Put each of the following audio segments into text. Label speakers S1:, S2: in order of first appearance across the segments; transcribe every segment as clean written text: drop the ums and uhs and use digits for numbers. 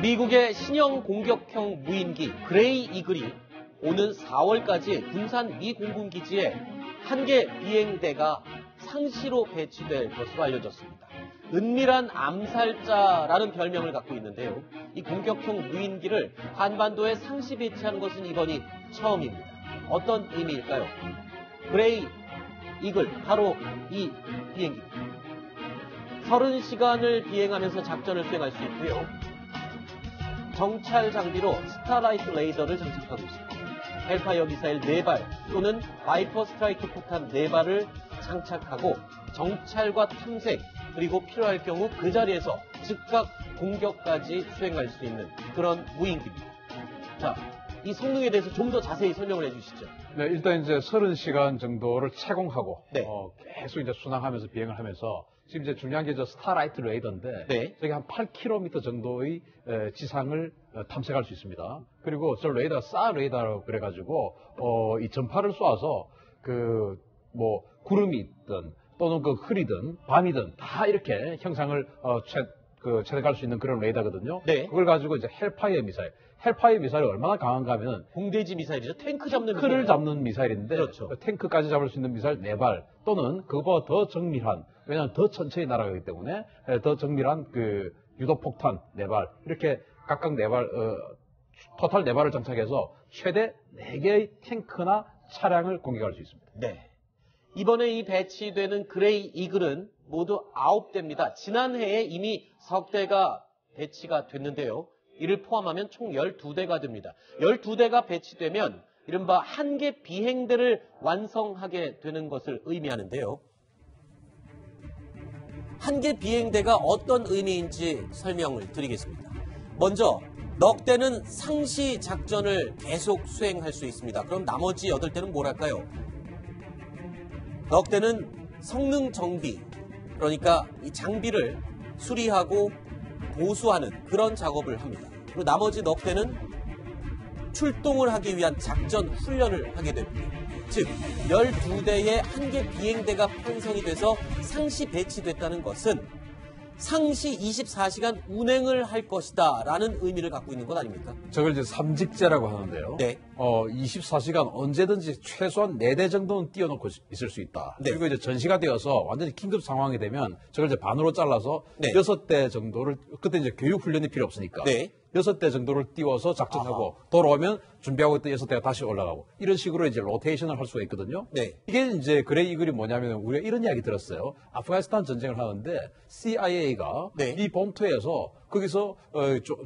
S1: 미국의 신형 공격형 무인기 그레이 이글이 오는 4월까지 군산 미 공군기지에 한 개 비행대가 상시로 배치될 것으로 알려졌습니다. 은밀한 암살자라는 별명을 갖고 있는데요. 이 공격형 무인기를 한반도에 상시 배치하는 것은 이번이 처음입니다. 어떤 의미일까요? 그레이 이글, 바로 이 비행기입니다. 30시간을 비행하면서 작전을 수행할 수 있고요. 정찰 장비로 스타라이트 레이더를 장착하고 있습니다. 헬파이어 미사일 4발 또는 바이퍼 스트라이크 폭탄 4발을 장착하고 정찰과 탐색 그리고 필요할 경우 그 자리에서 즉각 공격까지 수행할 수 있는 그런 무인기입니다. 자, 이 성능에 대해서 좀 더 자세히 설명을 해주시죠.
S2: 네, 일단 이제 30시간 정도를 채공하고
S1: 네.
S2: 계속 이제 순항하면서 비행을 하면서 지금 이제 중요한 게 저 스타라이트 레이더인데
S1: 네.
S2: 저기 한 8km 정도의 지상을 탐색할 수 있습니다. 그리고 저 레이더가 사 레이더라고 그래가지고 이 전파를 쏘아서 그 뭐 구름이 있든 또는 그 흐리든 밤이든 다 이렇게 형상을 체득할 수 있는 그런 레이더거든요.
S1: 네.
S2: 그걸 가지고 이제 헬파이어 미사일이 얼마나 강한가 하면은
S1: 공대지 미사일이죠. 탱크 잡는
S2: 탱크를 잡는 미사일인데
S1: 그렇죠.
S2: 탱크까지 잡을 수 있는 미사일 4발 또는 그거보다 더 정밀한, 왜냐하면 더 천천히 날아가기 때문에 더 정밀한 그 유도폭탄 4발 이렇게 각각 4발 토탈 4발을 장착해서 최대 4개의 탱크나 차량을 공격할 수 있습니다.
S1: 네. 이번에 이 배치되는 그레이 이글은 모두 9대입니다. 지난해에 이미 석 대가 배치가 됐는데요. 이를 포함하면 총 12대가 됩니다. 12대가 배치되면 이른바 한 개 비행대를 완성하게 되는 것을 의미하는데요. 한 개 비행대가 어떤 의미인지 설명을 드리겠습니다. 먼저 넉 대는 상시 작전을 계속 수행할 수 있습니다. 그럼 나머지 8대는 뭘 할까요? 넉 대는 성능 정비, 그러니까 이 장비를 수리하고 보수하는 그런 작업을 합니다. 그리고 나머지 넉 대는 출동을 하기 위한 작전 훈련을 하게 됩니다. 즉 12대의 한 개 비행대가 편성이 돼서 상시 배치됐다는 것은 상시 24시간 운행을 할 것이다 라는 의미를 갖고 있는 것 아닙니까?
S2: 저걸 이제 삼직제라고 하는데요.
S1: 네.
S2: 24시간 언제든지 최소한 4대 정도는 띄워놓고 있을 수 있다.
S1: 네.
S2: 그리고 이제 전시가 되어서 완전히 긴급 상황이 되면 저걸 이제 반으로 잘라서
S1: 네.
S2: 6대 정도를, 그때 이제 교육 훈련이 필요 없으니까.
S1: 네.
S2: 6대 정도를 띄워서 작전하고 돌아오면 준비하고 있던 6대가 다시 올라가고 이런 식으로 이제 로테이션을 할 수가 있거든요.
S1: 네.
S2: 이게 이제 그레이 이글이 뭐냐면 우리가 이런 이야기 들었어요. 아프가니스탄 전쟁을 하는데 CIA가
S1: 네.
S2: 이 본토에서 거기서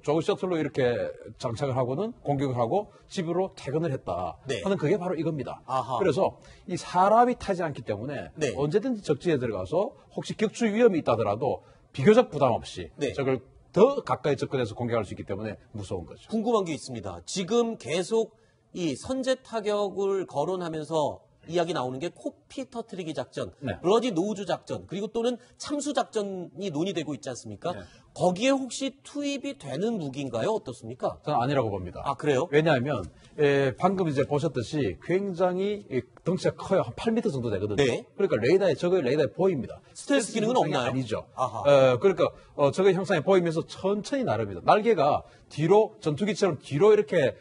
S2: 조그 셔틀로 이렇게 장착을 하고는 공격을 하고 집으로 퇴근을 했다
S1: 네.
S2: 하는 그게 바로 이겁니다.
S1: 아하.
S2: 그래서 이 사람이 타지 않기 때문에
S1: 네.
S2: 언제든지 적지에 들어가서 혹시 격추 위험이 있다더라도 비교적 부담 없이
S1: 네.
S2: 저걸 더 가까이 접근해서 공격할 수 있기 때문에 무서운 거죠.
S1: 궁금한 게 있습니다. 지금 계속 이 선제 타격을 거론하면서 이야기 나오는 게 코피 터트리기 작전,
S2: 네.
S1: 블러디 노우즈 작전, 그리고 또는 참수 작전이 논의되고 있지 않습니까?
S2: 네.
S1: 거기에 혹시 투입이 되는 무기인가요? 어떻습니까?
S2: 저는 아니라고 봅니다.
S1: 아, 그래요?
S2: 왜냐하면 방금 이제 보셨듯이 굉장히 덩치가 커요. 한 8m 정도 되거든요.
S1: 네.
S2: 그러니까 저거 레이더에 보입니다.
S1: 스텔스 기능은
S2: 형상이
S1: 없나요?
S2: 아니죠.
S1: 아하.
S2: 그러니까 저거 형상이 보이면서 천천히 나릅니다. 날개가 뒤로 전투기처럼 뒤로 이렇게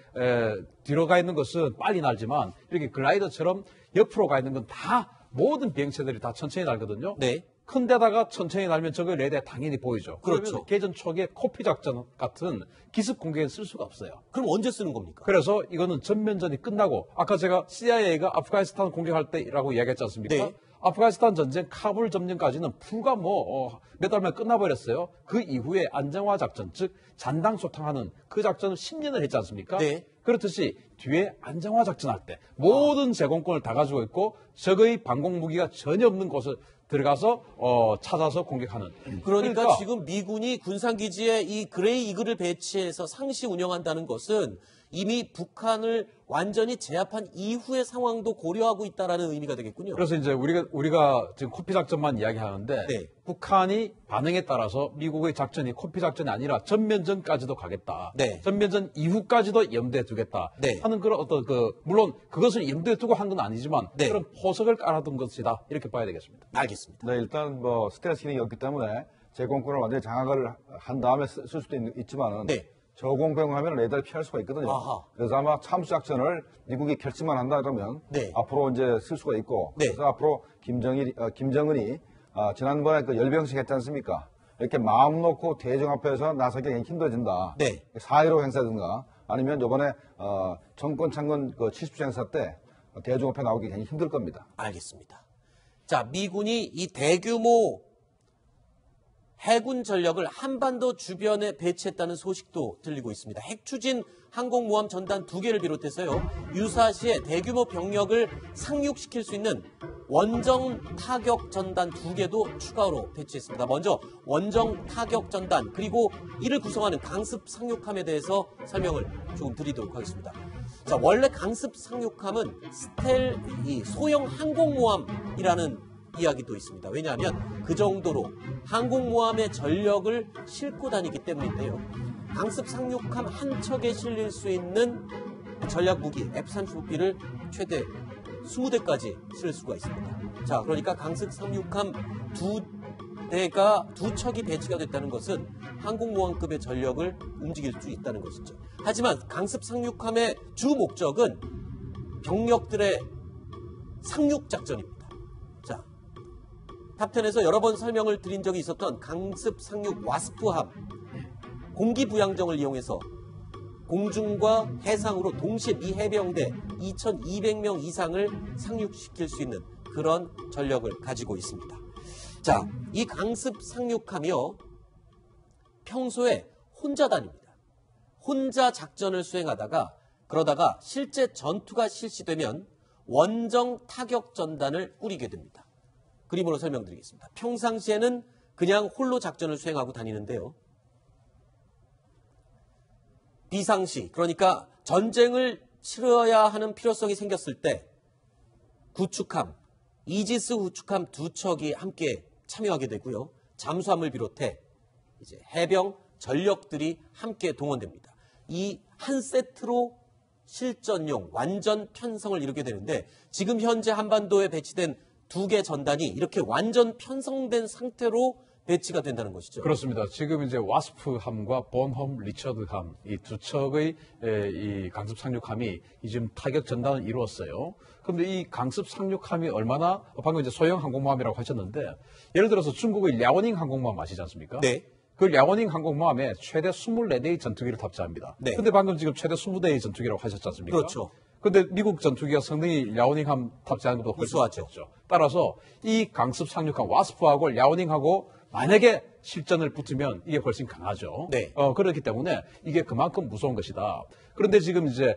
S2: 뒤로 가 있는 것은 빨리 날지만 이렇게 글라이더처럼 옆으로 가 있는 건 다 모든 비행체들이 다 천천히 날거든요.
S1: 네.
S2: 큰 데다가 천천히 날면 저거 레이더에 당연히 보이죠.
S1: 그렇죠.
S2: 그러면 개전 초기에 코피 작전 같은 기습 공격에 쓸 수가 없어요.
S1: 그럼 언제 쓰는 겁니까?
S2: 그래서 이거는 전면전이 끝나고 아까 제가 CIA가 아프가니스탄 공격할 때라고 이야기했지 않습니까?
S1: 네.
S2: 아프가니스탄 전쟁 카불 점령까지는 불과 몇 달 만에 끝나버렸어요. 그 이후에 안정화 작전, 즉 잔당 소탕하는 그 작전을 10년을 했지 않습니까?
S1: 네.
S2: 그렇듯이 뒤에 안정화 작전할 때 모든 제공권을 다 가지고 있고 적의 방공 무기가 전혀 없는 곳을 들어가서 찾아서 공격하는.
S1: 그러니까 지금 미군이 군산기지에 이 그레이 이글을 배치해서 상시 운영한다는 것은 이미 북한을 완전히 제압한 이후의 상황도 고려하고 있다라는 의미가 되겠군요.
S2: 그래서 이제 우리가 지금 코피 작전만 이야기하는데
S1: 네.
S2: 북한이 반응에 따라서 미국의 작전이 코피 작전이 아니라 전면전까지도 가겠다.
S1: 네.
S2: 전면전 이후까지도 염두에 두겠다.
S1: 네.
S2: 하는 그런 어떤 물론 그것을 염두에 두고 한 건 아니지만
S1: 네.
S2: 그런 포석을 깔아둔 것이다. 이렇게 봐야 되겠습니다.
S1: 알겠습니다.
S3: 네, 일단 스텔스 기능이 없기 때문에 제공권을 완전히 장악을 한 다음에 쓸 수도 있지만은
S1: 네.
S3: 저공병하면 레이더를 피할 수가 있거든요.
S1: 아하.
S3: 그래서 아마 참수 작전을 미국이 결심만 한다 그러면
S1: 네.
S3: 앞으로 이제 쓸 수가 있고
S1: 네.
S3: 그래서 앞으로 김정은이 지난번에 그 열병식 했지 않습니까? 이렇게 마음 놓고 대중 앞에서 나서기 굉장히 힘들어진다.
S1: 네.
S3: 4.15 행사든가 아니면 이번에 정권 창건 그 70주 행사 때 대중 앞에 나오기 굉장히 힘들 겁니다.
S1: 알겠습니다. 자, 미군이 이 대규모 해군 전력을 한반도 주변에 배치했다는 소식도 들리고 있습니다. 핵추진 항공모함 전단 2개를 비롯해서요, 유사시에 대규모 병력을 상륙시킬 수 있는 원정 타격 전단 2개도 추가로 배치했습니다. 먼저 원정 타격 전단, 그리고 이를 구성하는 강습 상륙함에 대해서 설명을 조금 드리도록 하겠습니다. 자, 원래 강습 상륙함은 소형 항공모함이라는 이야기도 있습니다. 왜냐하면 그 정도로 항공모함의 전력을 싣고 다니기 때문인데요. 강습 상륙함 한 척에 실릴 수 있는 전략 무기 F-35B를 최대 20대까지 실을 수가 있습니다. 자, 그러니까 강습 상륙함 두 척이 배치가 됐다는 것은 항공모함급의 전력을 움직일 수 있다는 것이죠. 하지만 강습 상륙함의 주 목적은 병력들의 상륙 작전입니다. 자, 탑10에서 여러 번 설명을 드린 적이 있었던 강습 상륙 와스프함, 공기 부양정을 이용해서 공중과 해상으로 동시에 미 해병대 2,200명 이상을 상륙시킬 수 있는 그런 전력을 가지고 있습니다. 자, 이 강습 상륙함이요, 평소에 혼자 다닙니다. 혼자 작전을 수행하다가 그러다가 실제 전투가 실시되면 원정 타격 전단을 꾸리게 됩니다. 그림으로 설명드리겠습니다. 평상시에는 그냥 홀로 작전을 수행하고 다니는데요. 비상시, 그러니까 전쟁을 치러야 하는 필요성이 생겼을 때 구축함, 이지스 구축함 2척이 함께 참여하게 되고요. 잠수함을 비롯해 이제 해병 전력들이 함께 동원됩니다. 이 한 세트로 실전용 완전 편성을 이루게 되는데, 지금 현재 한반도에 배치된 2개 전단이 이렇게 완전 편성된 상태로 배치가 된다는 것이죠.
S2: 그렇습니다. 지금 이제 와스프함과 본홈 리처드함, 이 두 척의 이 강습 상륙함이 지금 타격 전단을 이루었어요. 그런데 이 강습 상륙함이 얼마나, 방금 이제 소형 항공모함이라고 하셨는데, 예를 들어서 중국의 랴오닝 항공모함 아시지 않습니까?
S1: 네.
S2: 그 랴오닝 항공모함에 최대 24대의 전투기를 탑재합니다.
S1: 네.
S2: 근데 방금 지금 최대 20대의 전투기라고 하셨지 않습니까?
S1: 그렇죠.
S2: 근데 미국 전투기가 성능이 랴오닝함 탑재하는 것도 훨씬
S1: 우수하죠.
S2: 좋죠. 따라서 이 강습 상륙함 와스프하고 랴오닝하고 만약에 실전을 붙으면 이게 훨씬 강하죠.
S1: 네.
S2: 그렇기 때문에 이게 그만큼 무서운 것이다. 그런데 지금 이제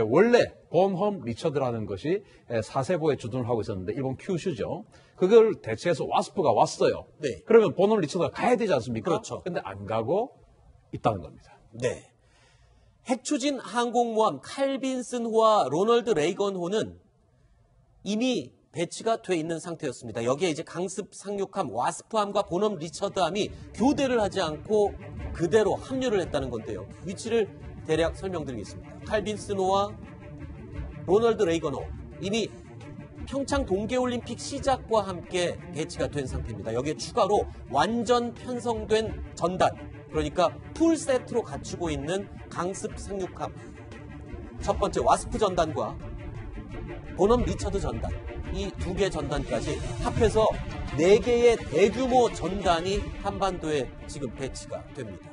S2: 원래 본홈 리처드라는 것이 사세보에 주둔을 하고 있었는데, 일본 큐슈죠. 그걸 대체해서 와스프가 왔어요.
S1: 네.
S2: 그러면 본홈 리처드가 가야 되지 않습니까?
S1: 그렇죠.
S2: 근데 안 가고 있다는 겁니다.
S1: 네. 핵추진 항공모함 칼빈슨호와 로널드 레이건호는 이미 배치가 돼 있는 상태였습니다. 여기에 이제 강습 상륙함 와스프함과 본홈 리처드함이 교대를 하지 않고 그대로 합류를 했다는 건데요. 위치를 대략 설명드리겠습니다. 칼빈슨호와 로널드 레이건호, 이미 평창 동계올림픽 시작과 함께 배치가 된 상태입니다. 여기에 추가로 완전 편성된 전단, 그러니까 풀 세트로 갖추고 있는 강습 상륙함, 첫 번째 와스프 전단과 본홈 리처드 전단, 이 2개 전단까지 합해서 4개의 대규모 전단이 한반도에 지금 배치가 됩니다.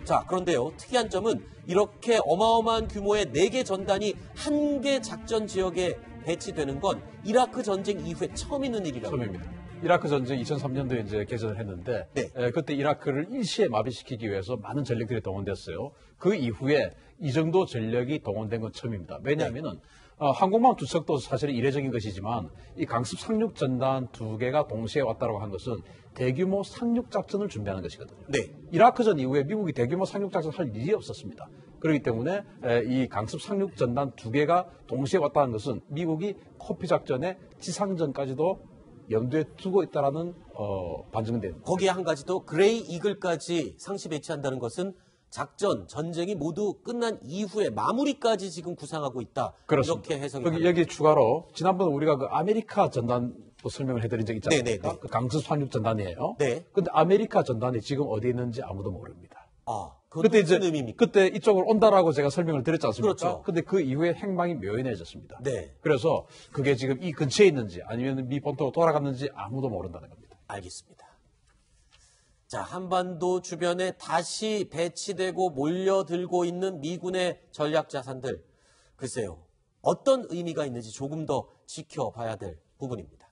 S1: 자, 그런데요, 특이한 점은 이렇게 어마어마한 규모의 4개 전단이 한 개 작전 지역에 배치되는 건 이라크 전쟁 이후에 처음 있는 일이라고.
S2: 처음입니다. 이라크 전쟁 2003년도에 이제 개전을 했는데,
S1: 네.
S2: 그때 이라크를 일시에 마비시키기 위해서 많은 전력들이 동원됐어요. 그 이후에 이 정도 전력이 동원된 건 처음입니다. 왜냐하면은 항공모함 2척도 사실은 이례적인 것이지만, 이 강습 상륙 전단 2개가 동시에 왔다고 한 것은 대규모 상륙 작전을 준비하는 것이거든요.
S1: 네.
S2: 이라크전 이후에 미국이 대규모 상륙 작전을 할 일이 없었습니다. 그렇기 때문에 이 강습 상륙 전단 2개가 동시에 왔다는 것은 미국이 코피 작전의 지상전까지도 염두에 두고 있다라는 반증된.
S1: 거기에 한 가지 더, 그레이 이글까지 상시 배치한다는 것은 작전, 전쟁이 모두 끝난 이후에 마무리까지 지금 구상하고 있다.
S2: 그렇습니다.
S1: 이렇게 해석이
S2: 여기 추가로 지난번 우리가 그 아메리카 전단 설명을 해드린 적 있지 않습니까?
S1: 네네네.
S2: 그 강습 상륙 전단이에요.
S1: 네.
S2: 근데 아메리카 전단이 지금 어디 있는지 아무도 모릅니다.
S1: 아, 그것도
S2: 그때 이제
S1: 무슨 의미입니까?
S2: 그때 이쪽으로 온다라고 제가 설명을 드렸지 않습니까?
S1: 그렇죠.
S2: 근데 그 이후에 행방이 묘연해졌습니다.
S1: 네.
S2: 그래서 그게 지금 이 근처에 있는지 아니면 미 본토로 돌아갔는지 아무도 모른다는 겁니다.
S1: 알겠습니다. 자, 한반도 주변에 다시 배치되고 몰려들고 있는 미군의 전략 자산들. 글쎄요. 어떤 의미가 있는지 조금 더 지켜봐야 될 부분입니다.